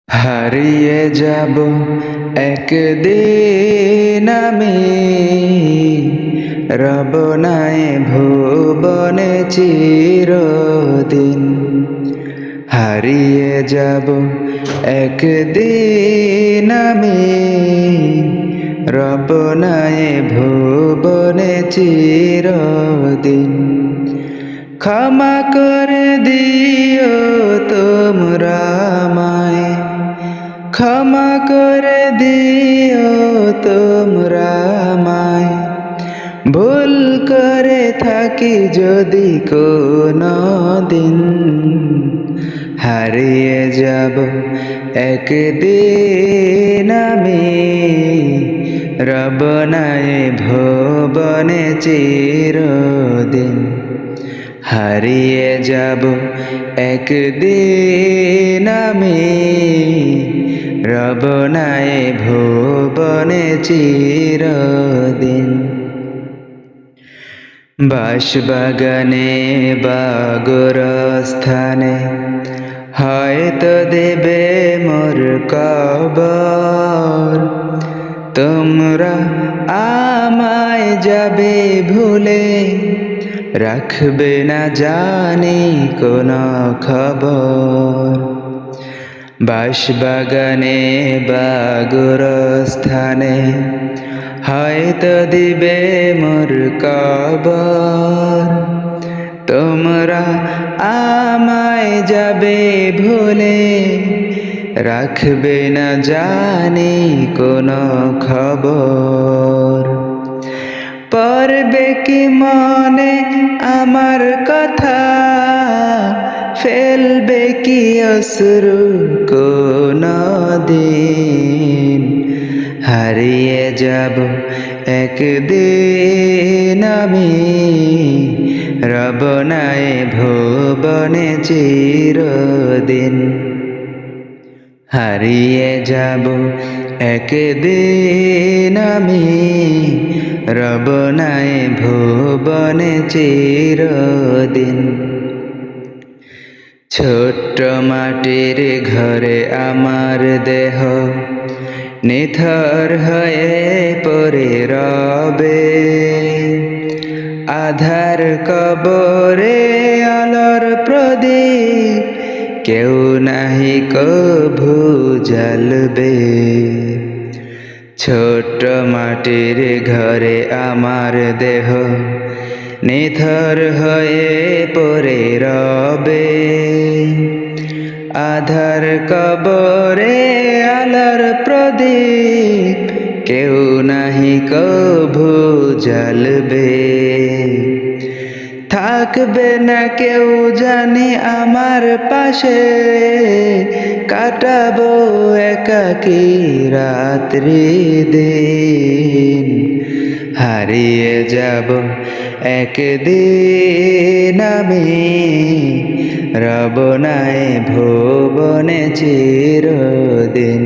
হারিয়ে যাব একদিন আমি, রব নাই ভুবনে চিরদিন। হারিয়ে যাব একদিন আমি, রব নাই ভুবনে চিরদিন। ক্ষমা করে দিও তোমরা আমায়, ক্ষমা করে দিও তোমরা আমায়। ভুল করে থাকি যদি কোনো দিন, হারিয়ে যাব একদিন আমি, রব নাই ভুবনে চিরদিন। হারিয়ে যাব একদিন আমি, রব নাই ভুবনে চিরদিন। বাঁশবাগানে বা গোরস্থানে হয়তো দেবে মোর কবর। তোমরা আমায় যাবে ভুলে, রাখবে না জানি কোনো খবর। বাঁশবাগানে বা গোরস্থানে হয়তো দিবে মোর কবর। তোমরা আমায় যাবে ভুলে, রাখবে না জানি কোনো খবর। পড়বে কি মনে আমার কথা, ফেলবে কি অশ্রু কোনো দিন। হারিয়ে যাব একদিন আমি, রব নাই ভুবনে চিরদিন। হারিয়ে যাব একদিন আমি, রব নাই ভুবনে চিরদিন। ছোট্ট মাটির ঘরে আমার দেহ নিথর হয়ে পড়ে রবে। আধার কবরে আলোর প্রদীপ কেউ নাহি কভু জ্বালবে। ছোট্ট মাটির ঘরে আমার দেহ নিথর হয়ে পড়ে রবে। আধার কবরে আলোর প্রদীপ কেউ নাহি কভু জ্বালবে। থাকবে না কেউ জানি আমার পাশে, কাটাবো একাকী রাত্রি দিন। হারিয়ে যাব একদিন আমি, রব নাই ভুবনে চিরদিন।